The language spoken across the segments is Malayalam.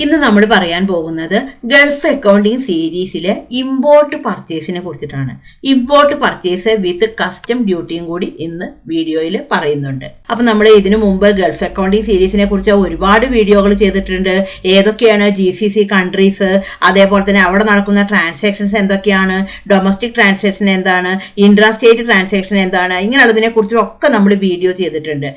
ഇന്ന് നമ്മൾ പറയാൻ പോകുന്നത് ഗൾഫ് അക്കൗണ്ടിംഗ് സീരീസിലെ ഇമ്പോർട്ട് പർച്ചേസിനെ കുറിച്ചിട്ടാണ്. ഇമ്പോർട്ട് പർച്ചേസ് വിത്ത് കസ്റ്റം ഡ്യൂട്ടിയും കൂടി ഇന്ന് വീഡിയോയിൽ പറയുന്നുണ്ട്. അപ്പൊ നമ്മൾ ഇതിനു മുമ്പ് ഗൾഫ് അക്കൗണ്ടിംഗ് സീരീസിനെ കുറിച്ച് ഒരുപാട് വീഡിയോകൾ ചെയ്തിട്ടുണ്ട്. ഏതൊക്കെയാണ് GCC കൺട്രീസ്, അതേപോലെ തന്നെ അവിടെ നടക്കുന്ന ട്രാൻസാക്ഷൻസ് എന്തൊക്കെയാണ്, ഡൊമസ്റ്റിക് ട്രാൻസാക്ഷൻ എന്താണ്, ഇൻട്രാ സ്റ്റേറ്റ് ട്രാൻസാക്ഷൻ എന്താണ്, ഇങ്ങനെയുള്ളതിനെ കുറിച്ചൊക്കെ നമ്മൾ വീഡിയോ ചെയ്തിട്ടുണ്ട്.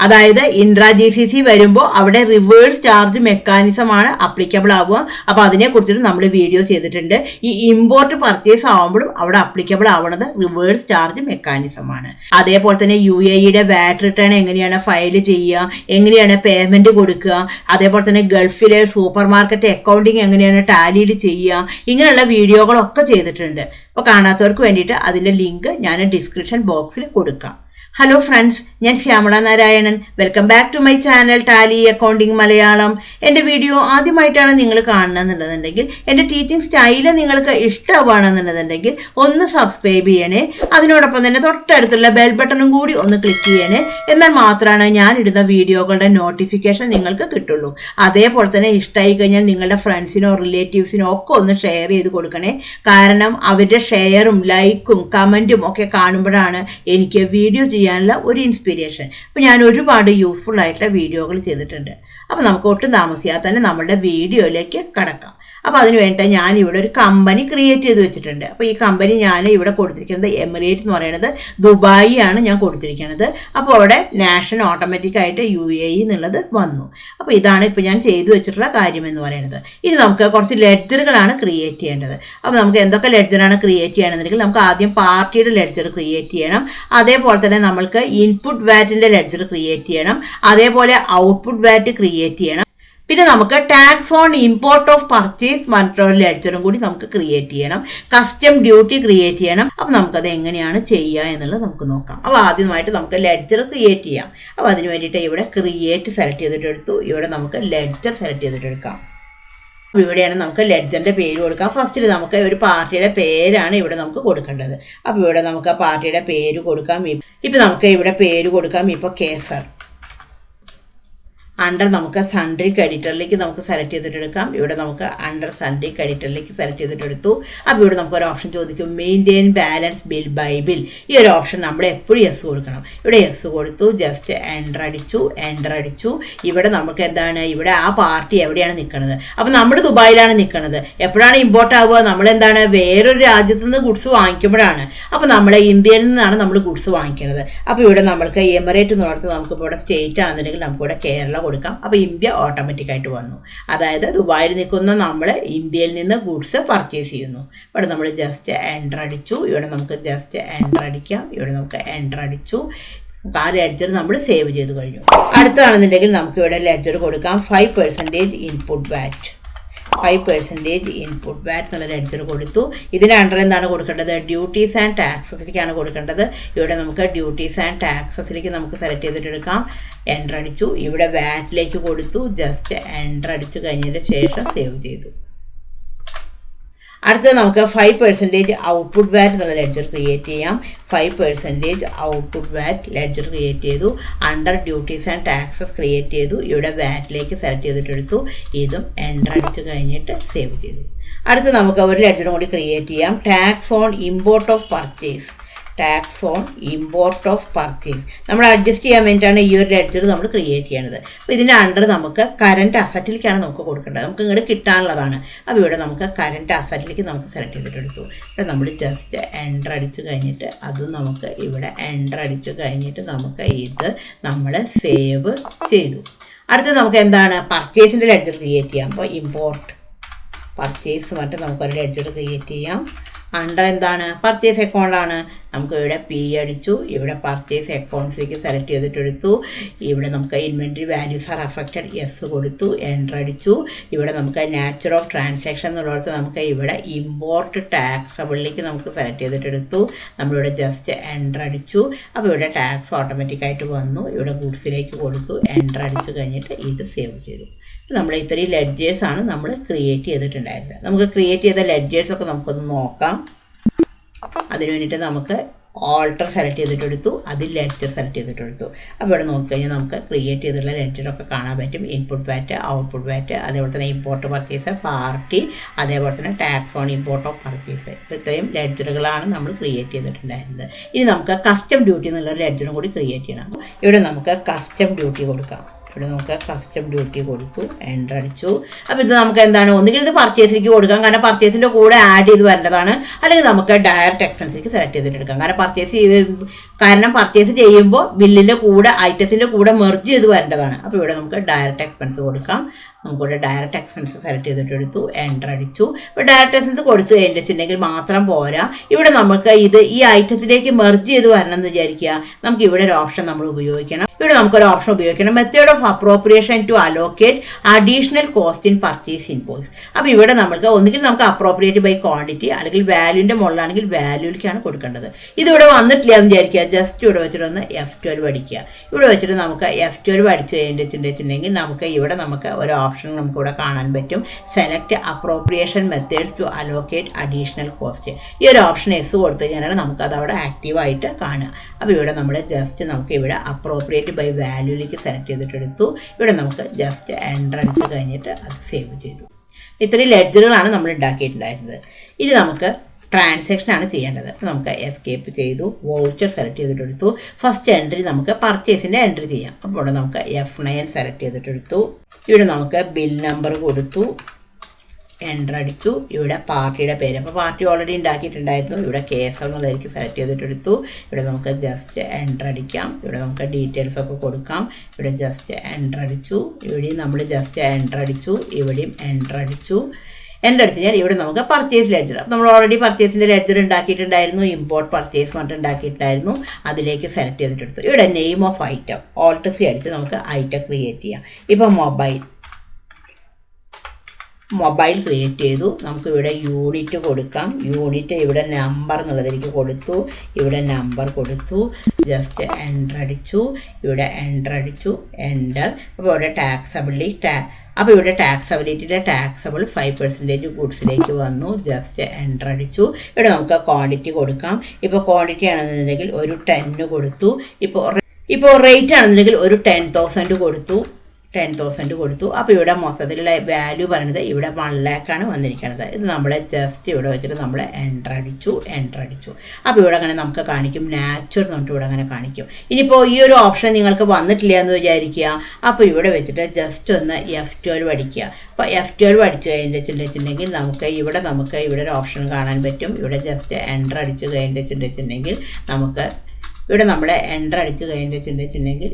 അതായത് ഇൻട്രാ GCC വരുമ്പോൾ അവിടെ റിവേഴ്സ് ചാർജ് മെക്കാനിസം ആണ് അപ്ലിക്കബിൾ ആവുക. അപ്പൊ അതിനെ കുറിച്ചിട്ട് നമ്മൾ വീഡിയോ ചെയ്തിട്ടുണ്ട്. ഈ ഇമ്പോർട്ട് പർച്ചേസ് ആവുമ്പോഴും അവിടെ അപ്ലിക്കബിൾ ആവുന്നത് റിവേഴ്സ് ചാർജ് മെക്കാനിസം ആണ്. അതേപോലെ തന്നെ UAEയുടെ VAT റിട്ടേൺ എങ്ങനെയാണ് ഫയൽ ചെയ്യുക, എങ്ങനെയാണ് പേയ്മെന്റ് കൊടുക്കുക, അതേപോലെ തന്നെ ഗൾഫിലെ സൂപ്പർ മാർക്കറ്റ് അക്കൗണ്ടിങ് എങ്ങനെയാണ് ടാലിയിൽ ചെയ്യുക, ഇങ്ങനെയുള്ള വീഡിയോകളൊക്കെ ചെയ്തിട്ടുണ്ട്. അപ്പോൾ കാണാത്തവർക്ക് വേണ്ടിയിട്ട് അതിന്റെ ലിങ്ക് ഞാൻ ഡിസ്ക്രിപ്ഷൻ ബോക്സിൽ കൊടുക്കാം. ഹലോ ഫ്രണ്ട്സ്, ഞാൻ Shyamala Narayanan. Welcome back to my channel Tally accounting Malayalam. എൻ്റെ വീഡിയോ ആദ്യമായിട്ടാണ് നിങ്ങൾ കാണണമെന്നുള്ളതുണ്ടെങ്കിൽ, എൻ്റെ ടീച്ചിങ് സ്റ്റൈല് നിങ്ങൾക്ക് ഇഷ്ടമാണെന്നുള്ളതുണ്ടെങ്കിൽ ഒന്ന് സബ്സ്ക്രൈബ് ചെയ്യണേ. അതിനോടൊപ്പം തന്നെ തൊട്ടടുത്തുള്ള ബെൽ ബട്ടണും കൂടി ഒന്ന് ക്ലിക്ക് ചെയ്യണേ. എന്നാൽ മാത്രമാണ് ഞാൻ ഇടുന്ന വീഡിയോകളുടെ നോട്ടിഫിക്കേഷൻ നിങ്ങൾക്ക് കിട്ടുള്ളൂ. അതേപോലെ തന്നെ ഇഷ്ടമായി കഴിഞ്ഞാൽ നിങ്ങളുടെ ഫ്രണ്ട്സിനോ റിലേറ്റീവ്സിനോ ഒക്കെ ഒന്ന് ഷെയർ ചെയ്ത് കൊടുക്കണേ. കാരണം അവരുടെ ഷെയറും ലൈക്കും കമൻറ്റും ഒക്കെ കാണുമ്പോഴാണ് എനിക്ക് വീഡിയോ ചെയ്യാനുള്ള ഒരു ഇൻസ്പിരേഷൻ. അപ്പോൾ ഞാൻ ഒരുപാട് യൂസ്ഫുൾ ആയിട്ടുള്ള വീഡിയോകൾ ചെയ്തിട്ടുണ്ട്. അപ്പോൾ നമുക്ക് ഒട്ടും താമസിയാതെ തന്നെ നമ്മുടെ വീഡിയോയിലേക്ക് കടക്കാം. അപ്പോൾ അതിന് വേണ്ടി ഞാൻ ഇവിടെ ഒരു കമ്പനി ക്രിയേറ്റ് ചെയ്ത് വെച്ചിട്ടുണ്ട്. അപ്പോൾ ഈ കമ്പനി ഞാൻ ഇവിടെ കൊടുത്തിരിക്കുന്നത് എമിറേറ്റ് എന്ന് പറയുന്നത് ദുബായി ആണ് ഞാൻ കൊടുത്തിരിക്കുന്നത്. അപ്പോൾ അവിടെ നാഷണൽ ഓട്ടോമാറ്റിക് ആയിട്ട് UAE എന്നുള്ളത് വന്നു. അപ്പോൾ ഇതാണ് ഇപ്പോൾ ഞാൻ ചെയ്തു വെച്ചിട്ടുള്ള കാര്യം എന്ന് പറയുന്നത്. ഇനി നമുക്ക് കുറച്ച് ലെഡ്ജറുകളാണ് ക്രിയേറ്റ് ചെയ്യേണ്ടത്. അപ്പോൾ നമുക്ക് എന്തൊക്കെ ലെഡ്ജറാണ് ക്രിയേറ്റ് ചെയ്യണമെന്നുണ്ടെങ്കിൽ, നമുക്ക് ആദ്യം പാർട്ടിയുടെ ലെഡ്ജർ ക്രിയേറ്റ് ചെയ്യണം. അതേപോലെ തന്നെ നമ്മൾക്ക് ഇൻപുട്ട് വാറ്റിന്റെ ലെഡ്ജർ ക്രിയേറ്റ് ചെയ്യണം. അതേപോലെ ഔട്ട്പുട്ട് വാറ്റ് ക്രിയേറ്റ് ചെയ്യണം. പിന്നെ നമുക്ക് tax on import of purchase മറ്റൊരു ലെഡ്ജറും കൂടി നമുക്ക് ക്രിയേറ്റ് ചെയ്യണം. കസ്റ്റം ഡ്യൂട്ടി ക്രിയേറ്റ് ചെയ്യണം. അപ്പം നമുക്കത് എങ്ങനെയാണ് ചെയ്യുക എന്നുള്ളത് നമുക്ക് നോക്കാം. അപ്പോൾ ആദ്യമായിട്ട് നമുക്ക് ലെഡ്ജർ ക്രിയേറ്റ് ചെയ്യാം. അപ്പോൾ അതിന് വേണ്ടിയിട്ട് ഇവിടെ ക്രിയേറ്റ് സെലക്ട് ചെയ്തിട്ടെടുത്തു. ഇവിടെ നമുക്ക് ലെഡ്ജർ സെലക്ട് ചെയ്തിട്ടെടുക്കാം. അപ്പോൾ ഇവിടെയാണ് നമുക്ക് ലെഡ്ജറിന്റെ പേര് കൊടുക്കാം. ഫസ്റ്റിൽ നമുക്ക് ഒരു പാർട്ടിയുടെ പേരാണ് ഇവിടെ നമുക്ക് കൊടുക്കേണ്ടത്. അപ്പോൾ ഇവിടെ നമുക്ക് ആ പാർട്ടിയുടെ പേര് കൊടുക്കാം. ഇപ്പം നമുക്ക് ഇവിടെ പേര് കൊടുക്കാം. ഇപ്പോൾ കേസർ. അണ്ടർ നമുക്ക് സൺഡ്രി ക്രെഡിറ്ററിലേക്ക് നമുക്ക് സെലക്ട് ചെയ്തിട്ടെടുക്കാം. ഇവിടെ നമുക്ക് അണ്ടർ സൺഡ്രി ക്രെഡിറ്ററിലേക്ക് സെലക്ട് ചെയ്തിട്ടെടുത്തു. അപ്പോൾ ഇവിടെ നമുക്ക് ഒരു ഓപ്ഷൻ ചോദിക്കും, maintain balance bill by bill. ഈ ഒരു ഓപ്ഷൻ നമ്മൾ എപ്പോഴും യെസ് കൊടുക്കണം. ഇവിടെ യെസ് കൊടുത്തു, ജസ്റ്റ് എൻ്റർ അടിച്ചു. ഇവിടെ നമുക്ക് എന്താണ്, ഇവിടെ ആ പാർട്ടി എവിടെയാണ് നിൽക്കുന്നത്. അപ്പോൾ നമ്മൾ ദുബായിലാണ് നിൽക്കുന്നത്. എപ്പോഴാണ് ഇമ്പോർട്ട് ആവുക, നമ്മളെന്താണ് വേറൊരു രാജ്യത്തു നിന്ന് ഗുഡ്സ് വാങ്ങിക്കുമ്പോഴാണ്. അപ്പോൾ നമ്മൾ ഇന്ത്യയിൽ നിന്നാണ് നമ്മൾ ഗുഡ്സ് വാങ്ങിക്കുന്നത്. അപ്പോൾ ഇവിടെ നമ്മൾക്ക് എമിറേറ്റ് എന്ന് പറഞ്ഞാൽ നമുക്ക് ഇവിടെ സ്റ്റേറ്റ് ആണെന്നുണ്ടെങ്കിൽ നമുക്ക് ഇവിടെ കേരള കൊടുക്കാം. അപ്പോൾ ഇന്ത്യ ഓട്ടോമാറ്റിക് ആയിട്ട് വന്നു. അതായത് ദുബായിൽ നിൽക്കുന്ന നമ്മൾ ഇന്ത്യയിൽ നിന്ന് ഗുഡ്സ് പർച്ചേസ് ചെയ്യുന്നു. ഇവിടെ നമ്മൾ ജസ്റ്റ് എൻ്റർ അടിച്ചു. ഇവിടെ നമുക്ക് ജസ്റ്റ് എൻ്റർ അടിക്കാം. ഇവിടെ നമുക്ക് എൻ്റർ അടിച്ചു. ആ ലെഡ്ജർ നമ്മൾ സേവ് ചെയ്ത് കഴിഞ്ഞു. അടുത്തതാണെന്നുണ്ടെങ്കിൽ നമുക്ക് ഇവിടെ ലെഡ്ജർ കൊടുക്കാം 5% ഇൻപുട്ട് വാറ്റ്. 5% ഇൻപുട്ട് വാറ്റ് എന്നുള്ള ലെഡ്ജർ കൊടുത്തു. ഇതിന് അണ്ടർ എന്താണ് കൊടുക്കേണ്ടത്, ഡ്യൂട്ടീസ് ആൻഡ് ടാക്സസിലേക്കാണ് കൊടുക്കേണ്ടത്. ഇവിടെ നമുക്ക് ഡ്യൂട്ടീസ് ആൻഡ് ടാക്സസിലേക്ക് നമുക്ക് സെലക്ട് ചെയ്തിട്ടെടുക്കാം. എൻ്റർ അടിച്ചു. ഇവിടെ വാറ്റിലേക്ക് കൊടുത്തു. ജസ്റ്റ് എൻ്റർ അടിച്ചു കഴിഞ്ഞതിന് ശേഷം സേവ് ചെയ്തു. അടുത്തത് നമുക്ക് 5% ഔട്ട്പുട്ട് വാറ്റ് എന്നുള്ള ലെഡ്ജർ ക്രിയേറ്റ് ചെയ്യാം. 5% ഔട്ട്പുട്ട് വാറ്റ് ലെഡ്ജർ ക്രിയേറ്റ് ചെയ്തു. Under duties and taxes create ചെയ്തു. ഇവിടെ വാറ്റിലേക്ക് സെലക്ട് ചെയ്തിട്ടെടുത്തു. ഇതും എൻ്റർ അടിച്ചു കഴിഞ്ഞിട്ട് സേവ് ചെയ്തു. അടുത്ത് നമുക്ക് ഒരു ലെഡ്ജറും കൂടി ക്രിയേറ്റ് ചെയ്യാം, tax on import of purchase. നമ്മൾ അഡ്ജസ്റ്റ് ചെയ്യാൻ വേണ്ടിയിട്ടാണ് ഈ ഒരു ലെഡ്ജർ നമ്മൾ ക്രിയേറ്റ് ചെയ്യണത്. അപ്പോൾ ഇതിൻ്റെ അണ്ടർ നമുക്ക് കറൻറ്റ് അസറ്റിലേക്കാണ് നമുക്ക് കൊടുക്കേണ്ടത്. നമുക്ക് ഇങ്ങോട്ട് കിട്ടാനുള്ളതാണ്. അപ്പോൾ ഇവിടെ നമുക്ക് കറൻറ്റ് അസറ്റിലേക്ക് നമുക്ക് സെലക്ട് ചെയ്തിട്ടെടുത്തു. ഇവിടെ നമ്മൾ ജസ്റ്റ് എൻ്റർ അടിച്ചു കഴിഞ്ഞിട്ട് അതും നമുക്ക് ഇവിടെ എൻ്റർ അടിച്ചു കഴിഞ്ഞിട്ട് നമുക്ക് ഇത് നമ്മൾ സേവ് ചെയ്തു. അടുത്ത് നമുക്ക് എന്താണ്, പർച്ചേസിൻ്റെ ലെഡ്ജർ ക്രിയേറ്റ് ചെയ്യാം. അപ്പോൾ ഇമ്പോർട്ട് പർച്ചേസ് പറഞ്ഞിട്ട് നമുക്കൊരു ലെഡ്ജർ ക്രിയേറ്റ് ചെയ്യാം. അണ്ടർ എന്താണ്, പർച്ചേസ് അക്കൗണ്ട് ആണ്. നമുക്ക് ഇവിടെ P അടിച്ചു. ഇവിടെ പർച്ചേസ് അക്കൗണ്ട്സിലേക്ക് സെലക്ട് ചെയ്തിട്ടെടുത്തു. ഇവിടെ നമുക്ക് inventory values R affected, yes കൊടുത്തു. എൻ്റർ അടിച്ചു. ഇവിടെ നമുക്ക് നാച്ചർ ഓഫ് ട്രാൻസാക്ഷൻ എന്നുള്ളത് നമുക്ക് ഇവിടെ ഇമ്പോർട്ട് ടാക്സബിളിലേക്ക് നമുക്ക് സെലക്ട് ചെയ്തിട്ടെടുത്തു. നമ്മളിവിടെ ജസ്റ്റ് എൻ്റർ അടിച്ചു. അപ്പോൾ ഇവിടെ ടാക്സ് ഓട്ടോമാറ്റിക് ആയിട്ട് വന്നു. ഇവിടെ ഗുഡ്സിലേക്ക് കൊടുത്തു. എൻ്റർ അടിച്ചു കഴിഞ്ഞിട്ട് ഇത് സേവ് ചെയ്തു. നമ്മൾ ഇത്രയും ലെഡ്ജേഴ്സാണ് നമ്മൾ ക്രിയേറ്റ് ചെയ്തിട്ടുണ്ടായിരുന്നത്. നമുക്ക് ക്രിയേറ്റ് ചെയ്ത ലെഡ്ജേഴ്സൊക്കെ നമുക്കൊന്ന് നോക്കാം. അതിന് വേണ്ടിയിട്ട് നമുക്ക് ഓൾട്ടർ സെലക്ട് ചെയ്തിട്ടെടുത്തു, അതിൽ ലെഡ്ജർ സെലക്ട് ചെയ്തിട്ടെടുത്തു. അപ്പോൾ ഇവിടെ നോക്കിക്കഴിഞ്ഞാൽ നമുക്ക് ക്രിയേറ്റ് ചെയ്തിട്ടുള്ള ലെഡ്ജറൊക്കെ കാണാൻ പറ്റും. ഇൻപുട്ട് വാറ്റ്, ഔട്ട്പുട്ട് വാറ്റ്, അതേപോലെ തന്നെ ഇമ്പോർട്ട് പർച്ചേസ്, പാർട്ടി, അതേപോലെ തന്നെ tax on import of purchase. ഇത്രയും ലെഡ്ജറുകളാണ് നമ്മൾ ക്രിയേറ്റ് ചെയ്തിട്ടുണ്ടായിരുന്നത്. ഇനി നമുക്ക് കസ്റ്റം ഡ്യൂട്ടി എന്നുള്ളൊരു ലെഡ്ജറും കൂടി ക്രിയേറ്റ് ചെയ്യണം. ഇവിടെ നമുക്ക് കസ്റ്റം ഡ്യൂട്ടി കൊടുക്കാം. ഇവിടെ നമുക്ക് കസ്റ്റം ഡ്യൂട്ടി കൊടുത്തു, എൻ്റർ അടിച്ചു. അപ്പോൾ ഇത് നമുക്ക് എന്താണ്, ഒന്നുകിൽ ഇത് പർച്ചേസിലേക്ക് കൊടുക്കാം, കാരണം പർച്ചേസിൻ്റെ കൂടെ ആഡ് ചെയ്ത് വരേണ്ടതാണ്. അല്ലെങ്കിൽ നമുക്ക് ഡയറക്റ്റ് എക്സ്പെൻസിലേക്ക് സെലക്ട് ചെയ്തിട്ട് എടുക്കാം. കാരണം പർച്ചേസ് ചെയ്യുമ്പോൾ ബില്ലിൻ്റെ കൂടെ ഐറ്റത്തിൻ്റെ കൂടെ മെർജ് ചെയ്ത് വരേണ്ടതാണ്. അപ്പോൾ ഇവിടെ നമുക്ക് ഡയറക്റ്റ് എക്സ്പെൻസ് കൊടുക്കാം. നമുക്കിവിടെ ഡയറക്റ്റ് എക്സ്പെൻസ് സെലക്ട് ചെയ്തിട്ടെടുത്തു, എൻ്റർ അടിച്ചു. ഇപ്പോൾ ഡയറക്റ്റ് എക്സ്പെൻസ് കൊടുത്തു കഴിഞ്ഞിട്ടുണ്ടെങ്കിൽ മാത്രം പോരാ, ഇവിടെ നമുക്ക് ഇത് ഈ ഐറ്റത്തിലേക്ക് മെർജ് ചെയ്ത് വരണം എന്ന് വിചാരിക്കുക. നമുക്ക് ഇവിടെ ഒരു ഓപ്ഷൻ നമ്മൾ ഉപയോഗിക്കണം. ഇവിടെ നമുക്കൊരു ഓപ്ഷൻ ഉപയോഗിക്കണം, method of appropriation to allocate additional cost in purchase invoice. അപ്പോൾ ഇവിടെ നമുക്ക് ഒന്നുകിൽ നമുക്ക് അപ്രോപ്രിയേറ്റ് ബൈ ക്വാണ്ടിറ്റി, അല്ലെങ്കിൽ വാല്യൂവിൻ്റെ മുകളിലാണെങ്കിൽ വാല്യൂവിലേക്കാണ് കൊടുക്കേണ്ടത്. ഇതിവിടെ വന്നിട്ടില്ല എന്ന് വിചാരിക്കുക. ജസ്റ്റ് ഇവിടെ വെച്ചിട്ടൊന്ന് F12 അടിക്കുക. ഇവിടെ വെച്ചിട്ട് നമുക്ക് F12 അടിച്ചു കഴിഞ്ഞിട്ടുണ്ടെങ്കിൽ നമുക്ക് ഇവിടെ നമുക്ക് ഒരു ഓപ്ഷൻ നമുക്കിവിടെ കാണാൻ പറ്റും, select appropriation methods to allocate additional cost. ഈ ഒരു ഓപ്ഷൻ എസ് കൊടുത്തു കഴിഞ്ഞാൽ നമുക്കത് അവിടെ ആക്റ്റീവായിട്ട് കാണുക. അപ്പോൾ ഇവിടെ നമ്മൾ ജസ്റ്റ് നമുക്ക് ഇവിടെ അപ്രോപ്രിയേറ്റ് ബൈ വാല്യൂയിലേക്ക് സെലക്ട് ചെയ്തിട്ടെടുത്തു. ഇവിടെ നമുക്ക് ജസ്റ്റ് എൻ്റർ അടിച്ച് കഴിഞ്ഞിട്ട് അത് സേവ് ചെയ്തു. ഇത്രയും ലെഡ്ജറുകളാണ് നമ്മൾ ഉണ്ടാക്കിയിട്ടുണ്ടായിരുന്നത്. ഇനി നമുക്ക് ട്രാൻസാക്ഷൻ ആണ് ചെയ്യേണ്ടത്. നമുക്ക് എസ്കേപ്പ് ചെയ്തു, വൗച്ചർ സെലക്ട് ചെയ്തിട്ടെടുത്തു. ഫസ്റ്റ് എൻട്രി നമുക്ക് പർച്ചേസിൻ്റെ എൻട്രി ചെയ്യാം. അപ്പോൾ ഇവിടെ നമുക്ക് F9 സെലക്ട് ചെയ്തിട്ടെടുത്തു. ഇവിടെ നമുക്ക് ബിൽ നമ്പർ കൊടുത്തു, എൻ്റർ അടിച്ചു. ഇവിടെ പാർട്ടിയുടെ പേര്, അപ്പോൾ പാർട്ടി ഓൾറെഡി ഉണ്ടാക്കിയിട്ടുണ്ടായിരുന്നു. ഇവിടെ കേസ് എന്നുള്ളതായിരിക്കും സെലക്ട് ചെയ്തിട്ടെടുത്തു. ഇവിടെ നമുക്ക് ജസ്റ്റ് എൻ്റർ അടിക്കാം. ഇവിടെ നമുക്ക് ഡീറ്റെയിൽസ് ഒക്കെ കൊടുക്കാം. ഇവിടെ ജസ്റ്റ് എൻ്റർ അടിച്ചു. ഇവിടെയും നമ്മൾ ജസ്റ്റ് എൻ്റർ അടിച്ചു. ഇവിടെയും എൻ്റർ അടിച്ചു. എൻ്റർ അടിച്ച് കഴിഞ്ഞാൽ ഇവിടെ നമുക്ക് പർച്ചേസ് ലെഡ്ജർ, നമ്മൾ ഓൾറെഡി പർച്ചേസിൻ്റെ ലെഡ്ജർ ഉണ്ടാക്കിയിട്ടുണ്ടായിരുന്നു, ഇമ്പോർട്ട് പർച്ചേസ് പറഞ്ഞിട്ട് ഉണ്ടാക്കിയിട്ടുണ്ടായിരുന്നു. അതിലേക്ക് സെലക്ട് ചെയ്തിട്ടെടുത്തു. ഇവിടെ name of item Alt C അടിച്ച് നമുക്ക് ഐറ്റം ക്രിയേറ്റ് ചെയ്യാം. ഇപ്പോൾ മൊബൈൽ ക്രിയേറ്റ് ചെയ്തു. നമുക്ക് ഇവിടെ യൂണിറ്റ് കൊടുക്കാം. യൂണിറ്റ് ഇവിടെ നമ്പർ എന്നുള്ളതിലേക്ക് കൊടുത്തു. ഇവിടെ നമ്പർ കൊടുത്തു. ജസ്റ്റ് എൻ്റർ അടിച്ചു. ഇവിടെ എൻ്റർ അടിച്ചു, എൻ്റർ. അപ്പോൾ ഇവിടെ അപ്പോൾ ഇവിടെ ടാക്സബിലിറ്റിയുടെ ടാക്സബിൾ 5% ഗുഡ്സിലേക്ക് വന്നു. ജസ്റ്റ് എൻ്റർ അടിച്ചു. ഇവിടെ നമുക്ക് ക്വാണ്ടിറ്റി കൊടുക്കാം. ഇപ്പോൾ ക്വാണ്ടിറ്റി ആണെന്നുണ്ടെങ്കിൽ ഒരു 10 കൊടുത്തു. ഇപ്പോൾ റേറ്റ് ആണെന്നുണ്ടെങ്കിൽ ഒരു 10,000 കൊടുത്തു. 10,000 കൊടുത്തു. അപ്പോൾ ഇവിടെ മൊത്തത്തിലുള്ള വാല്യൂ പറയുന്നത് ഇവിടെ 1 lakh ആണ് വന്നിരിക്കുന്നത്. ഇത് നമ്മൾ ജസ്റ്റ് ഇവിടെ വെച്ചിട്ട് നമ്മൾ എൻ്റർ അടിച്ചു. അപ്പോൾ ഇവിടെ അങ്ങനെ നമുക്ക് കാണിക്കും നാച്ചുറൽ എന്ന് പറഞ്ഞിട്ട് ഇവിടെ അങ്ങനെ കാണിക്കും. ഇനിയിപ്പോൾ ഈ ഒരു ഓപ്ഷൻ നിങ്ങൾക്ക് വന്നിട്ടില്ല എന്ന് വിചാരിക്കുക. അപ്പോൾ ഇവിടെ വെച്ചിട്ട് ജസ്റ്റ് ഒന്ന് F12 അടിക്കുക. അപ്പോൾ F12 അടിച്ചു കഴിഞ്ഞിട്ടുണ്ടെങ്കിൽ നമുക്ക് ഇവിടെ ഒരു ഓപ്ഷൻ കാണാൻ പറ്റും. ഇവിടെ ജസ്റ്റ് എൻ്റർ അടിച്ചു കഴിഞ്ഞിട്ടുണ്ടെങ്കിൽ നമുക്ക് ഇവിടെ നമ്മൾ എൻ്റർ അടിച്ചു കഴിഞ്ഞിട്ടുണ്ടെങ്കിൽ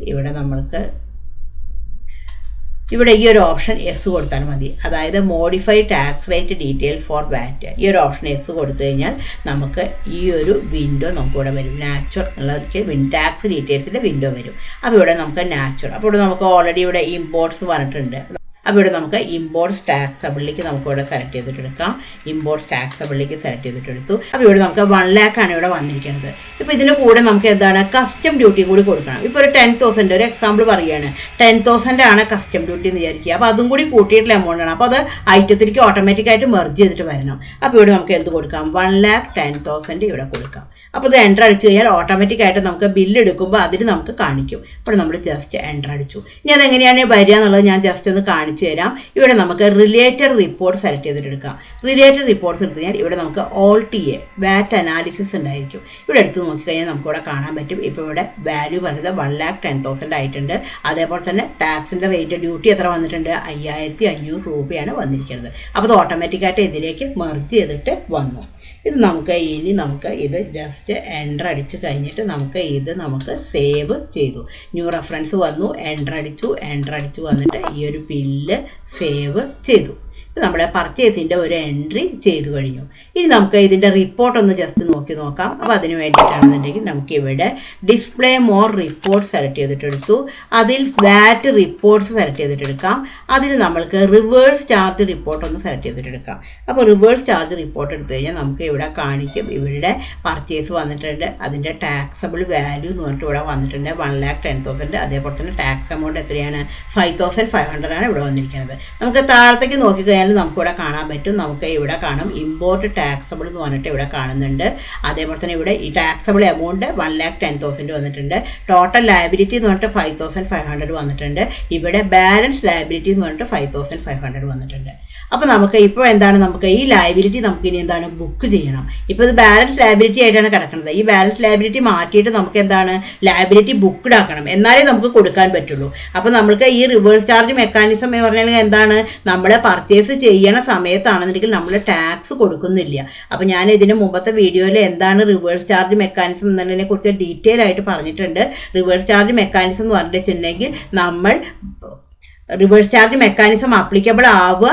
ഇവിടെ ഈ ഒരു ഓപ്ഷൻ എസ് കൊടുത്താൽ മതി. അതായത് modify tax rate detail for VAT. ഈ ഒരു ഓപ്ഷൻ എസ് കൊടുത്തു കഴിഞ്ഞാൽ നമുക്ക് ഈ ഒരു വിൻഡോ നമുക്കിവിടെ വരും. നാച്ചുറൽ എന്നുള്ള ടാക്സ് ഡീറ്റെയിൽസിൻ്റെ വിൻഡോ വരും. അപ്പോൾ ഇവിടെ നമുക്ക് നാച്ചുറൽ, അപ്പോൾ ഇവിടെ നമുക്ക് ഓൾറെഡി ഇവിടെ ഇമ്പോർട്ട്സ് പറഞ്ഞിട്ടുണ്ട്. അപ്പോൾ ഇവിടെ നമുക്ക് ഇമ്പോർട്ട്സ് ടാക്സബിളിലേക്ക് നമുക്കിവിടെ സെലക്ട് ചെയ്തിട്ടെടുക്കാം. ഇമ്പോർട്ട്സ് ടാക്സബിളിലേക്ക് സെലക്ട് ചെയ്തിട്ടെടുത്തു. അപ്പോൾ ഇവിടെ നമുക്ക് 1 lakh ആണ് ഇവിടെ വന്നിരിക്കുന്നത്. ഇപ്പോൾ ഇതിൻ്റെ കൂടെ നമുക്ക് എന്താണ് കസ്റ്റം ഡ്യൂട്ടി കൂടി കൊടുക്കണം. ഇപ്പോൾ ഒരു 10,000 ഒരു എക്സാമ്പിൾ പറയുകയാണ്, 10,000 ആണ് കസ്റ്റം ഡ്യൂട്ടി എന്ന് വിചാരിക്കുക. അപ്പോൾ അതും കൂടി കൂട്ടിയിട്ടുള്ള എമൗണ്ട് ആണ്. അപ്പോൾ അത് ഐറ്റത്തിലേക്ക് ഓട്ടോമാറ്റിക്കായിട്ട് മെർജ് ചെയ്തിട്ട് വരണം. അപ്പോൾ ഇവിടെ നമുക്ക് എന്ത് കൊടുക്കാം, 1,10,000 ഇവിടെ കൊടുക്കാം. അപ്പോൾ ഇത് എൻ്റർ അടിച്ചു കഴിഞ്ഞാൽ ഓട്ടോമാറ്റിക്കായിട്ട് നമുക്ക് ബില്ല് എടുക്കുമ്പോൾ അതിൽ നമുക്ക് കാണിക്കും. ഇപ്പോൾ നമ്മൾ ജസ്റ്റ് എൻ്റർ അടിച്ചു. ഇനി അതെങ്ങനെയാണ് വരിക എന്നുള്ളത് ഞാൻ ജസ്റ്റ് ഒന്ന് കാണിച്ചു തരാം. ഇവിടെ നമുക്ക് റിലേറ്റഡ് റിപ്പോർട്ട് സെലക്ട് ചെയ്തിട്ടെടുക്കാം. റിലേറ്റഡ് റിപ്പോർട്ട്സ് എടുത്തു കഴിഞ്ഞാൽ ഇവിടെ നമുക്ക് ഓൾ TA വാറ്റ് അനാലിസിസ് ഉണ്ടായിരിക്കും. ഇവിടെ എടുത്ത് നോക്കിക്കഴിഞ്ഞാൽ നമുക്കിവിടെ കാണാൻ പറ്റും. ഇപ്പോൾ ഇവിടെ വാല്യൂ പറയുന്നത് 1,10,000 ആയിട്ടുണ്ട്. അതേപോലെ തന്നെ ടാക്സിൻ്റെ റേറ്റ് ഡ്യൂട്ടി എത്ര വന്നിട്ടുണ്ട്, 5,500 രൂപയാണ് വന്നിരിക്കുന്നത്. അപ്പോൾ ഇത് ഓട്ടോമാറ്റിക്കായിട്ട് ഇതിലേക്ക് മെർജ് ചെയ്തിട്ട് വന്നു. ഇത് നമുക്ക് ഇത് ജസ്റ്റ് എൻ്റർ അടിച്ച് കഴിഞ്ഞിട്ട് നമുക്ക് സേവ് ചെയ്തു. ന്യൂ റെഫറൻസ് വന്നു, എൻ്റർ അടിച്ചു വന്നിട്ട് ഈ ഒരു ബില്ല് സേവ് ചെയ്തു. ഇത് നമ്മുടെ പർച്ചേസിൻ്റെ ഒരു എൻട്രി ചെയ്തു കഴിഞ്ഞു. ഇനി നമുക്ക് ഇതിൻ്റെ റിപ്പോർട്ട് ഒന്ന് ജസ്റ്റ് നോക്കാം. അപ്പോൾ അതിന് വേണ്ടിയിട്ടാണെന്നുണ്ടെങ്കിൽ നമുക്കിവിടെ ഡിസ്പ്ലേ മോർ റിപ്പോർട്ട് സെലക്ട് ചെയ്തിട്ടെടുത്തു. അതിൽ വാറ്റ് റിപ്പോർട്ട്സ് സെലക്ട് ചെയ്തിട്ടെടുക്കാം. അതിൽ നമ്മൾക്ക് റിവേഴ്സ് ചാർജ് റിപ്പോർട്ട് ഒന്ന് സെലക്ട് ചെയ്തിട്ടെടുക്കാം. അപ്പോൾ റിവേഴ്സ് ചാർജ് റിപ്പോർട്ട് എടുത്തു കഴിഞ്ഞാൽ നമുക്ക് ഇവിടെ കാണിക്കും. ഇവിടെ പർച്ചേസ് വന്നിട്ടുണ്ട്, അതിൻ്റെ ടാക്സബിൾ വാല്യൂ എന്ന് പറഞ്ഞിട്ട് ഇവിടെ വന്നിട്ടുണ്ട് 1,10,000. അതേപോലെ തന്നെ ടാക്സ് എമൗണ്ട് എത്രയാണ്, 5,500 ആണ് ഇവിടെ വന്നിരിക്കുന്നത്. നമുക്ക് താഴത്തേക്ക് നോക്കിക്കഴിഞ്ഞാൽ കഴിഞ്ഞാൽ നമുക്കിവിടെ കാണാൻ പറ്റും. നമുക്ക് ഇവിടെ കാണും ഇമ്പോർട്ട് ടാക്സബിൾ എന്ന് പറഞ്ഞിട്ട് ഇവിടെ കാണുന്നുണ്ട്. അതേപോലെ തന്നെ ഇവിടെ ഈ ടാക്സബിൾ എമൗണ്ട് 1,10,000 വന്നിട്ടുണ്ട്. ടോട്ടൽ ലയബിലിറ്റി എന്ന് പറഞ്ഞിട്ട് 5,500 വന്നിട്ടുണ്ട്. ഇവിടെ ബാലൻസ് ലയബിലിറ്റി എന്ന് പറഞ്ഞിട്ട് 5,500 വന്നിട്ടുണ്ട്. അപ്പോൾ നമുക്ക് ഇപ്പോൾ എന്താണ്, നമുക്ക് ഈ ലയബിലിറ്റി നമുക്ക് ഇനി എന്താണ് ബുക്ക് ചെയ്യണം. ഇപ്പോൾ ഇത് ബാലൻസ് ലയബിലിറ്റി ആയിട്ടാണ് കിടക്കുന്നത്. ഈ ബാലൻസ് ലയബിലിറ്റി മാറ്റിയിട്ട് നമുക്ക് എന്താണ് ലയബിലിറ്റി ബുക്ക്ഡ് ആക്കണം, എന്നാലേ നമുക്ക് കൊടുക്കാൻ പറ്റുള്ളൂ. അപ്പോൾ നമുക്ക് ഈ റിവേഴ്സ് ചാർജ് മെക്കാനിസം എന്ന് പറഞ്ഞാൽ എന്താണ്, നമ്മൾ പർച്ചേസ് ചെയ്യണ സമയത്താണെന്നുണ്ടെങ്കിൽ നമ്മൾ ടാക്സ് കൊടുക്കുന്നില്ല. അപ്പോൾ ഞാൻ ഇതിന് മുമ്പത്തെ വീഡിയോയിൽ എന്താണ് റിവേഴ്സ് ചാർജ് മെക്കാനിസം എന്നതിനെ കുറിച്ച് ഡീറ്റെയിൽ ആയിട്ട് പറഞ്ഞിട്ടുണ്ട്. റിവേഴ്സ് ചാർജ് മെക്കാനിസം എന്ന് പറഞ്ഞിട്ടുണ്ടെങ്കിൽ നമ്മൾ റിവേഴ്സ് ചാർജ് മെക്കാനിസം അപ്ലിക്കബിൾ ആവുക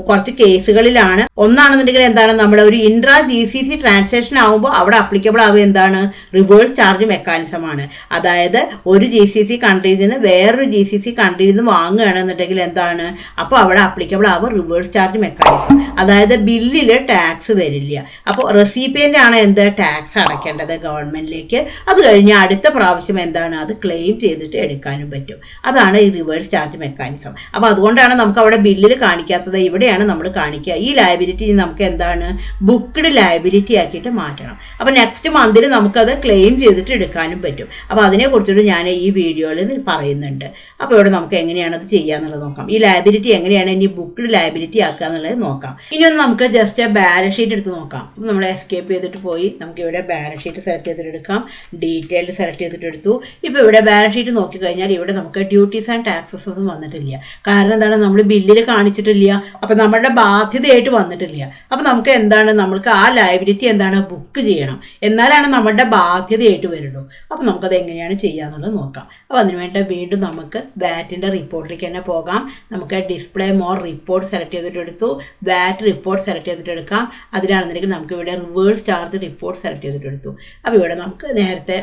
കുറച്ച് കേസുകളിലാണ്. ഒന്നാണെന്നുണ്ടെങ്കിൽ എന്താണ്, നമ്മുടെ ഒരു ഇൻട്രാ GCC ട്രാൻസാക്ഷൻ ആകുമ്പോൾ അവിടെ അപ്ലിക്കബിൾ ആവുക എന്താണ് റിവേഴ്സ് ചാർജ് മെക്കാനിസം ആണ്. അതായത് ഒരു GCC കൺട്രിയിൽ നിന്ന് വേറൊരു GCC കൺട്രിയിൽ നിന്ന് വാങ്ങുകയാണെന്നുണ്ടെങ്കിൽ എന്താണ്, അപ്പോൾ അവിടെ അപ്ലിക്കബിൾ ആവുക റിവേഴ്സ് ചാർജ് മെക്കാനിസം. അതായത് ബില്ലിൽ ടാക്സ് വരില്ല. അപ്പോൾ റെസിപ്പിയൻ്റ് ആണ് എന്ത് ടാക്സ് അടയ്ക്കേണ്ടത് ഗവൺമെന്റിലേക്ക്. അത് കഴിഞ്ഞ് അടുത്ത പ്രാവശ്യം എന്താണ് അത് ക്ലെയിം ചെയ്തിട്ട് എടുക്കാനും പറ്റും. അതാണ് ഈ റിവേഴ്സ് ചാർജ് മെക്കാനിസം. അപ്പോൾ അതുകൊണ്ടാണ് നമുക്ക് അവിടെ ബില്ലിൽ കാണിക്കാത്തത്, ഇവിടെയാണ് നമ്മൾ കാണിക്കുക. ഈ ലയബിലിറ്റി നമുക്ക് എന്താണ് ബുക്ക്ഡ് ലയബിലിറ്റി ആക്കിയിട്ട് മാറ്റണം. അപ്പോൾ നെക്സ്റ്റ് മന്തിൽ നമുക്കത് ക്ലെയിം ചെയ്തിട്ട് എടുക്കാനും പറ്റും. അപ്പോൾ അതിനെക്കുറിച്ചിട്ട് ഞാൻ ഈ വീഡിയോയിൽ പറയുന്നുണ്ട്. അപ്പോൾ ഇവിടെ നമുക്ക് എങ്ങനെയാണ് അത് ചെയ്യാന്നുള്ളത് നോക്കാം. ഈ ലയബിലിറ്റി എങ്ങനെയാണ് ഇനി ബുക്ക്ഡ് ലയബിലിറ്റി ആക്കുക എന്നുള്ളത് നോക്കാം. ഇനി ഒന്ന് നമുക്ക് ജസ്റ്റ് ബാലൻസ് ഷീറ്റ് എടുത്ത് നോക്കാം. നമ്മൾ എസ്കേപ്പ് ചെയ്തിട്ട് പോയി നമുക്ക് ഇവിടെ ബാലൻസ് ഷീറ്റ് സെലക്ട് ചെയ്തിട്ട് എടുക്കാം. ഡീറ്റെയിൽ സെലക്ട് ചെയ്തിട്ട് എടുത്തു. ഇപ്പോൾ ഇവിടെ ബാലൻസ് ഷീറ്റ് നോക്കിക്കഴിഞ്ഞാൽ ഇവിടെ നമുക്ക് ഡ്യൂട്ടീസ് ആൻഡ് ടാക്സസ് ഒന്നും വന്നിട്ടില്ല. കാരണം എന്താണ്, നമ്മൾ ബില്ലിൽ കാണിച്ചിട്ടില്ല. അപ്പം നമ്മളുടെ ബാധ്യതയായിട്ട് വന്നിട്ടില്ല. അപ്പം നമുക്ക് എന്താണ്, നമ്മൾക്ക് ആ ലയബിലിറ്റി എന്താണ് ബുക്ക് ചെയ്യണം, എന്നാലാണ് നമ്മുടെ ബാധ്യതയായിട്ട് വരുള്ളൂ. അപ്പം നമുക്കത് എങ്ങനെയാണ് ചെയ്യാന്നുള്ളത് നോക്കാം. അപ്പോൾ അതിനുവേണ്ടി വീണ്ടും നമുക്ക് വാറ്റിൻ്റെ റിപ്പോർട്ടിലേക്ക് തന്നെ പോകാം. നമുക്ക് ഡിസ്പ്ലേ മോർ റിപ്പോർട്ട് സെലക്ട് ചെയ്തിട്ട് എടുത്തു. വാറ്റ് റിപ്പോർട്ട് സെലക്ട് ചെയ്തിട്ട് എടുക്കാം. അതിലാണെന്നുണ്ടെങ്കിൽ നമുക്ക് ഇവിടെ റിവേഴ്സ് ചാർജ് റിപ്പോർട്ട് സെലക്ട് ചെയ്തിട്ട് എടുത്തു. അപ്പോൾ ഇവിടെ നമുക്ക് നേരത്തെ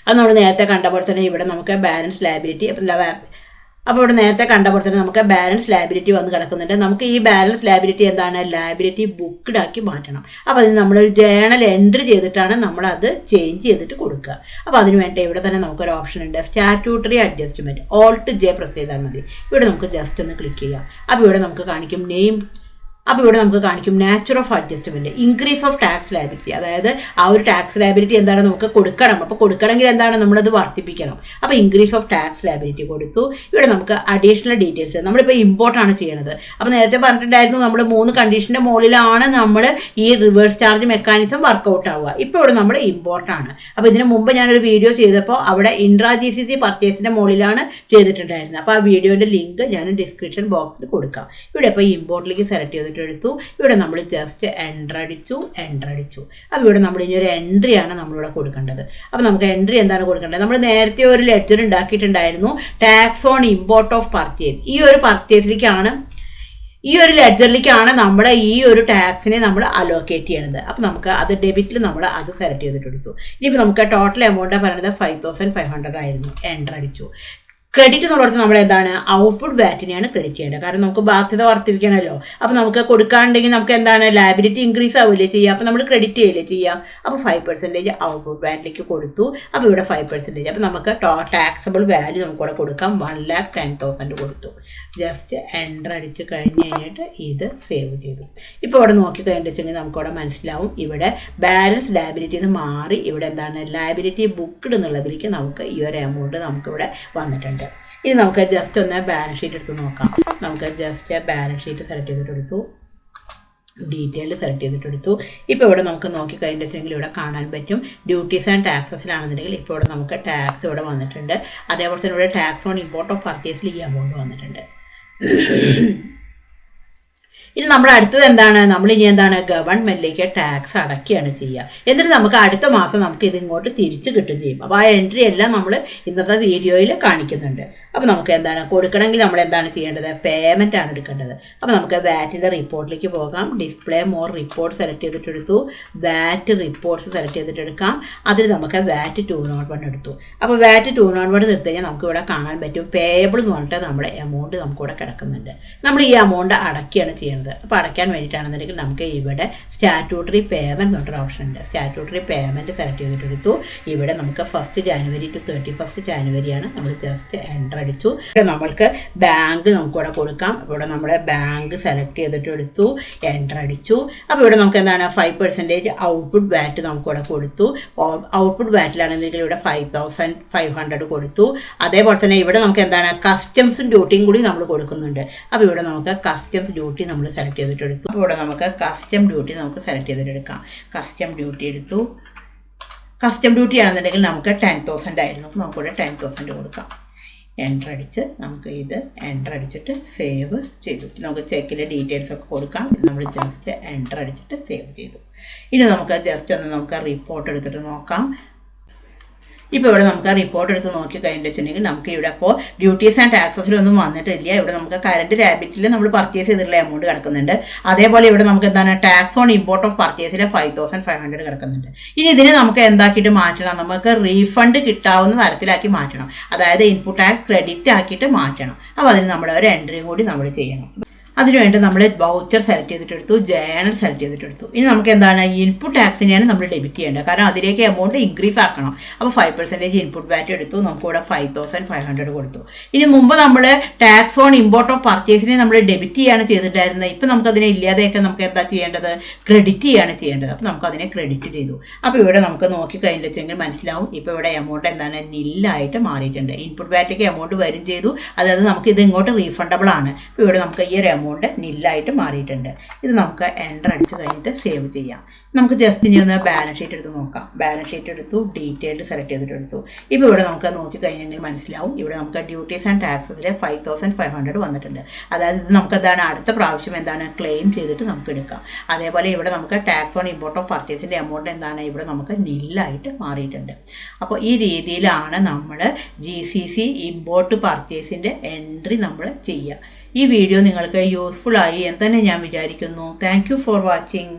അത് നമ്മൾ നേരത്തെ കണ്ട പോലെ തന്നെ ഇവിടെ നമുക്ക് ബാലൻസ് ലയബിലിറ്റി അപ്പോൾ ഇവിടെ നേരത്തെ കണ്ട പോലെ തന്നെ നമുക്ക് ബാലൻസ് ലയബിലിറ്റി വന്ന് കിടക്കുന്നുണ്ട്. നമുക്ക് ഈ ബാലൻസ് ലയബിലിറ്റി എന്താണ് ലയബിലിറ്റി ബുക്ക്ഡ് ആക്കി മാറ്റണം. അപ്പോൾ അതിന് നമ്മളൊരു ജേണൽ എൻട്രി ചെയ്തിട്ടാണ് നമ്മളത് ചേഞ്ച് ചെയ്തിട്ട് കൊടുക്കുക. അപ്പോൾ അതിന് വേണ്ടി ഇവിടെ തന്നെ നമുക്കൊരു ഓപ്ഷൻ ഉണ്ട്, statutory adjustment. Alt J press ചെയ്താൽ മതി. ഇവിടെ നമുക്ക് ജസ്റ്റ് ഒന്ന് ക്ലിക്ക് ചെയ്യാം. അപ്പോൾ ഇവിടെ നമുക്ക് കാണിക്കും നെയിം. അപ്പോൾ ഇവിടെ നമുക്ക് കാണിക്കും nature of adjustment, increase of tax liability. അതായത് ആ ഒരു ടാക്സ് ലയബിലിറ്റി എന്താണ് നമുക്ക് കൊടുക്കണം. അപ്പോൾ കൊടുക്കണമെങ്കിൽ എന്താണ് നമ്മളത് വർദ്ധിപ്പിക്കണം. അപ്പോൾ ഇൻക്രീസ് ഓഫ് ടാക്സ് ലയബിലിറ്റി കൊടുത്തു. ഇവിടെ നമുക്ക് അഡീഷണൽ ഡീറ്റെയിൽസ്, നമ്മളിപ്പോൾ ഇമ്പോർട്ടാണ് ചെയ്യണത്. അപ്പോൾ നേരത്തെ പറഞ്ഞിട്ടുണ്ടായിരുന്നു നമ്മൾ 3 കണ്ടീഷൻ്റെ മുകളിലാണ് നമ്മൾ ഈ റിവേഴ്സ് ചാർജ് മെക്കാനിസം വർക്കൗട്ട് ആവുക. ഇപ്പോൾ ഇവിടെ നമ്മൾ ഇമ്പോർട്ടാണ്. അപ്പോൾ ഇതിന് മുമ്പ് ഞാനൊരു വീഡിയോ ചെയ്തപ്പോൾ അവിടെ ഇൻട്രാ GCC പർച്ചേസിൻ്റെ മുകളിലാണ് ചെയ്തിട്ടുണ്ടായിരുന്നത്. അപ്പോൾ ആ വീഡിയോയുടെ ലിങ്ക് ഞാൻ ഡിസ്ക്രിപ്ഷൻ ബോക്സിൽ കൊടുക്കാം. ഇവിടെ ഇപ്പോൾ ഇമ്പോർട്ടിലേക്ക് സെലക്ട് ചെയ്തിട്ട് എടുത്തു. ഇവിടെ നമ്മൾ ജസ്റ്റ് എൻ്റർ അടിച്ചു. അപ്പോൾ ഇവിടെ നമ്മൾ ഇനി ഒരു എൻട്രിയാണ് നമ്മളിവിടെ കൊടുക്കേണ്ടത്. അപ്പോൾ നമുക്ക് എൻട്രി എന്താണ് കൊടുക്കേണ്ടത്, നമ്മൾ നേരത്തെ ഒരു ലെഡ്ജർ ഉണ്ടാക്കിയിട്ടുണ്ടായിരുന്നു, tax on import of purchase. ഈ ഒരു ലെഡ്ജറിലേക്കാണ് നമ്മൾ ഈ ഒരു ടാക്സിനെ നമ്മൾ അലോക്കേറ്റ് ചെയ്യണത്. അപ്പോൾ നമുക്ക് അത് ഡെബിറ്റിൽ നമ്മൾ അത് സെലക്ട് ചെയ്തിട്ട് എടുത്തു. ഇനിയിപ്പോൾ നമുക്ക് ടോട്ടൽ എമൗണ്ട് പറയുന്നത് 5,500 ആയിരുന്നു. എൻ്റർ അടിച്ചു. ക്രെഡിറ്റ് എന്നുള്ളത് നമ്മൾ എന്താണ് ഔട്ട്പുട്ട് വാറ്റിനെയാണ് ക്രെഡിറ്റ് ചെയ്യേണ്ടത്. കാരണം നമുക്ക് ബാധ്യത വർദ്ധിപ്പിക്കണമല്ലോ. അപ്പോൾ നമുക്ക് കൊടുക്കാനുണ്ടെങ്കിൽ നമുക്ക് എന്താണ് ലയബിലിറ്റി ഇൻക്രീസ് ആവില്ലേ ചെയ്യുക. അപ്പോൾ നമ്മൾ ക്രെഡിറ്റ് ചെയ്യില്ലേ ചെയ്യുക. അപ്പോൾ 5% ഔട്ട്പുട്ട് വാറ്റിലേക്ക് കൊടുത്തു. അപ്പോൾ ഇവിടെ 5%. അപ്പോൾ നമുക്ക് ടാക്സബിൾ വാല്യൂ നമുക്കിവിടെ കൊടുക്കാം. 1,10,000 കൊടുത്തു. ജസ്റ്റ് എൻ്റർ അടിച്ച് കഴിഞ്ഞിട്ട് ഇത് സേവ് ചെയ്തു. ഇപ്പോൾ ഇവിടെ നോക്കി കഴിഞ്ഞിട്ടുണ്ടെങ്കിൽ നമുക്കിവിടെ മനസ്സിലാവും ഇവിടെ ബാലൻസ് ലയബിലിറ്റിന്ന് മാറി ഇവിടെ എന്താണ് ലയബിലിറ്റി ബുക്ക്ഡ് എന്നുള്ളതിലേക്ക് നമുക്ക് ഈ ഒരു എമൗണ്ട് നമുക്കിവിടെ വന്നിട്ടുണ്ട്. ഇനി നമുക്ക് ജസ്റ്റ് ഒന്ന് ബാലൻസ് ഷീറ്റ് എടുത്ത് നോക്കാം. നമുക്ക് ജസ്റ്റ് ബാലൻസ് ഷീറ്റ് സെലക്ട് ചെയ്തിട്ട് എടുത്തു. ഡീറ്റെയിൽ സെലക്ട് ചെയ്തിട്ട് എടുത്തു. ഇപ്പോൾ ഇവിടെ നമുക്ക് നോക്കി കഴിഞ്ഞിട്ടുണ്ടെങ്കിൽ ഇവിടെ കാണാൻ പറ്റും ഡ്യൂട്ടീസ് ആൻഡ് ടാക്സസിലാണെന്നുണ്ടെങ്കിൽ ഇപ്പോൾ ഇവിടെ നമുക്ക് ടാക്സ് ഇവിടെ വന്നിട്ടുണ്ട്. അതേപോലെ തന്നെ ഇവിടെ ടാക്സ് ഓൺ ഇമ്പോർട്ട് ഓഫ് പർച്ചേസിൽ ഈ എമൗണ്ട് വന്നിട്ടുണ്ട്. ഇനി നമ്മൾ അടുത്തത് എന്താണ്, നമ്മളിനി എന്താണ് ഗവൺമെന്റിലേക്ക് ടാക്സ് അടയ്ക്കുകയാണ് ചെയ്യുക. എന്നിട്ട് നമുക്ക് അടുത്ത മാസം നമുക്ക് ഇതിങ്ങോട്ട് തിരിച്ച് കിട്ടും ചെയ്യും. അപ്പോൾ ആ എൻട്രി എല്ലാം നമ്മൾ ഇന്നത്തെ വീഡിയോയിൽ കാണിക്കുന്നുണ്ട്. അപ്പോൾ നമുക്ക് എന്താണ് കൊടുക്കണമെങ്കിൽ നമ്മൾ എന്താണ് ചെയ്യേണ്ടത്, പേയ്മെൻ്റ് ആണ് എടുക്കേണ്ടത്. അപ്പോൾ നമുക്ക് വാറ്റിൻ്റെ റിപ്പോർട്ടിലേക്ക് പോകാം. ഡിസ്പ്ലേ മോർ റിപ്പോർട്ട് സെലക്ട് ചെയ്തിട്ട് എടുത്തു. വാറ്റ് റിപ്പോർട്ട്സ് സെലക്ട് ചെയ്തിട്ട് എടുക്കാം. അതിൽ നമുക്ക് വാറ്റ് 201 എടുത്തു. അപ്പോൾ വാറ്റ് 201 എടുത്തു കഴിഞ്ഞാൽ നമുക്ക് ഇവിടെ കാണാൻ പറ്റും പേയബിൾ എന്ന് പറഞ്ഞിട്ട് നമ്മുടെ എമൗണ്ട് നമുക്കിവിടെ കിടക്കുന്നുണ്ട്. നമ്മൾ ഈ എമൗണ്ട് അടയ്ക്കുകയാണ് ചെയ്യുന്നത്. അടയ്ക്കുന്നത്. അപ്പോൾ അടയ്ക്കാൻ വേണ്ടിയിട്ടാണെന്നുണ്ടെങ്കിൽ നമുക്ക് ഇവിടെ സ്റ്റാറ്റ്യൂട്ടറി പേയ്മെൻറ്റ് എന്നൊരു ഓപ്ഷൻ ഉണ്ട്. സ്റ്റാറ്റ്യൂട്ടറി പേയ്മെൻറ്റ് സെലക്ട് ചെയ്തിട്ടെടുത്തു. ഇവിടെ നമുക്ക് 1 ജാനുവരി ടു 31 ജാനുവരിയാണ്. നമ്മൾ ജസ്റ്റ് എൻ്റർ അടിച്ചു. ഇവിടെ നമ്മൾക്ക് ബാങ്ക് നമുക്കിവിടെ കൊടുക്കാം. ഇവിടെ നമ്മുടെ ബാങ്ക് സെലക്ട് ചെയ്തിട്ട് എടുത്തു, എൻ്റർ അടിച്ചു. അപ്പോൾ ഇവിടെ നമുക്ക് എന്താണ് 5% ഔട്ട്പുട്ട് വാറ്റ് നമുക്കിവിടെ കൊടുത്തു. ഔട്ട്പുട്ട് വാറ്റിലാണെന്നുണ്ടെങ്കിൽ ഇവിടെ 5500 കൊടുത്തു. അതേപോലെ തന്നെ ഇവിടെ നമുക്ക് എന്താണ് കസ്റ്റംസ് ഡ്യൂട്ടിയും കൂടി നമ്മൾ കൊടുക്കുന്നുണ്ട്. അപ്പോൾ ഇവിടെ നമുക്ക് കസ്റ്റംസ് ഡ്യൂട്ടി നമ്മൾ സെലക്ട് ചെയ്തിട്ട് എടുത്തു. അപ്പോൾ ഇവിടെ നമുക്ക് കസ്റ്റം ഡ്യൂട്ടി നമുക്ക് സെലക്ട് ചെയ്തിട്ട് എടുക്കാം. കസ്റ്റം ഡ്യൂട്ടി എടുത്തു. കസ്റ്റം ഡ്യൂട്ടി ആണെന്നുണ്ടെങ്കിൽ നമുക്ക് 10,000 ആയിരുന്നു. അപ്പോൾ നമുക്കിവിടെ 10,000 കൊടുക്കാം. എൻ്റർ അടിച്ച് നമുക്ക് ഇത് എൻ്റർ അടിച്ചിട്ട് സേവ് ചെയ്തു. നമുക്ക് ചെക്കിൻ്റെ ഡീറ്റെയിൽസ് ഒക്കെ കൊടുക്കാം. നമ്മൾ ജസ്റ്റ് എൻ്റർ അടിച്ചിട്ട് സേവ് ചെയ്തു. ഇനി നമുക്ക് ജസ്റ്റ് ഒന്ന് നമുക്ക് റിപ്പോർട്ട് എടുത്തിട്ട് നോക്കാം. ഇപ്പോൾ ഇവിടെ നമുക്ക് റിപ്പോർട്ട് എടുത്ത് നോക്കി കഴിഞ്ഞിട്ട് വെച്ചിട്ടുണ്ടെങ്കിൽ നമുക്ക് ഇവിടെ ഇപ്പോൾ ഡ്യൂട്ടീസ് ആൻഡ് ടാക്സസിലൊന്നും വന്നിട്ടില്ല. ഇവിടെ നമുക്ക് കറണ്ട് ലാബിറ്റിൽ നമ്മൾ പർച്ചേസ് ചെയ്തിട്ടുള്ള എമൗണ്ട് കിടക്കുന്നുണ്ട്. അതേപോലെ ഇവിടെ നമുക്ക് എന്താണ് ടാക്സ് ഓൺ ഇമ്പോർട്ട് ഓഫ് പർച്ചേസിൽ 5500 കിടക്കുന്നുണ്ട്. ഇനി ഇതിന് നമുക്ക് എന്താക്കിയിട്ട് മാറ്റണം, നമുക്ക് റീഫണ്ട് കിട്ടാവുന്ന തരത്തിലാക്കി മാറ്റണം. അതായത് ഇൻപുട്ട് ടാക്സ് ക്രെഡിറ്റ് ആക്കിയിട്ട് മാറ്റണം. അപ്പോൾ അതിന് നമ്മൾ ഒരു എൻട്രിയും കൂടി നമ്മൾ ചെയ്യണം. അതിനുവേണ്ടി നമ്മൾ വൗച്ചർ സെലക്ട് ചെയ്തിട്ടെടുത്തു, ജേണൽ സെലക്ട് ചെയ്തിട്ടെടുത്തു. ഇനി നമുക്ക് എന്താണ് ഇൻപുട്ട് ടാക്സിനെയാണ് നമ്മൾ ഡെബിറ്റ് ചെയ്യേണ്ടത്. കാരണം അതിലേക്ക് എമൗണ്ട് ഇൻക്രീസ് ആക്കണം. അപ്പോൾ 5% ഇൻപുട്ട് വാറ്റ് എടുത്തു. നമുക്കിവിടെ 5500 കൊടുത്തു. ഇനി മുമ്പ് നമ്മൾ ടാക്സ് ഓൺ ഇമ്പോർട്ട് ഓഫ് പർച്ചേസിനെ നമ്മൾ ഡെബിറ്റ് ചെയ്യാണ് ചെയ്തിട്ടായിരുന്നത്. ഇപ്പം നമുക്കതിനെ ഇല്ലാതെയൊക്കെ നമുക്ക് എന്താ ചെയ്യേണ്ടത്, ക്രെഡിറ്റ് ചെയ്യാണ് ചെയ്യേണ്ടത്. അപ്പോൾ നമുക്കതിനെ ക്രെഡിറ്റ് ചെയ്തു. അപ്പോൾ ഇവിടെ നമുക്ക് നോക്കി കഴിഞ്ഞിട്ട് വെച്ചെങ്കിൽ മനസ്സിലാവും. ഇപ്പോൾ ഇവിടെ എമൗണ്ട് എന്താണ് നില്ലായിട്ട് മാറിയിട്ടുണ്ട്. ഇൻപുട്ട് വാറ്റിലേക്ക് എമൗണ്ട് വരും ചെയ്തു. അതായത് നമുക്ക് ഇത് ഇങ്ങോട്ട് റീഫണ്ടബിൾ ആണ്. അപ്പോൾ ഇവിടെ നമുക്ക് ഈ ഒരു എമൗണ്ട് നില്ലായിട്ട് മാറിയിട്ടുണ്ട്. ഇത് നമുക്ക് എൻ്റർ അടിച്ച് കഴിഞ്ഞിട്ട് സേവ് ചെയ്യാം. നമുക്ക് ജസ്റ്റ് ഇനി ഒന്ന് ബാലൻസ് ഷീറ്റ് എടുത്ത് നോക്കാം. ബാലൻസ് ഷീറ്റ് എടുത്തു, ഡീറ്റെയിൽഡ് സെലക്ട് ചെയ്തിട്ട് എടുത്തു. ഇപ്പോൾ ഇവിടെ നമുക്ക് നോക്കി കഴിഞ്ഞിട്ടുണ്ടെങ്കിൽ മനസ്സിലാവും. ഇവിടെ നമുക്ക് ഡ്യൂട്ടീസ് ആൻഡ് ടാക്സസിൽ 5500 വന്നിട്ടുണ്ട്. അതായത് ഇത് നമുക്ക് എന്താണ് അടുത്ത പ്രാവശ്യം എന്താണ് ക്ലെയിം ചെയ്തിട്ട് നമുക്ക് എടുക്കാം. അതേപോലെ ഇവിടെ നമുക്ക് ടാക്സ് ഓൺ ഇമ്പോർട്ട് ഓഫ് പർച്ചേസിൻ്റെ എമൗണ്ട് എന്താണ് ഇവിടെ നമുക്ക് നില്ലായിട്ട് മാറിയിട്ടുണ്ട്. അപ്പോൾ ഈ രീതിയിലാണ് നമ്മൾ GCC ഇമ്പോർട്ട് പർച്ചേസിൻ്റെ എൻട്രി നമ്മൾ ചെയ്യുക. ഈ വീഡിയോ നിങ്ങൾക്ക് യൂസ്ഫുൾ ആയി എന്ന് തന്നെ ഞാൻ വിചാരിക്കുന്നു. Thank you for watching.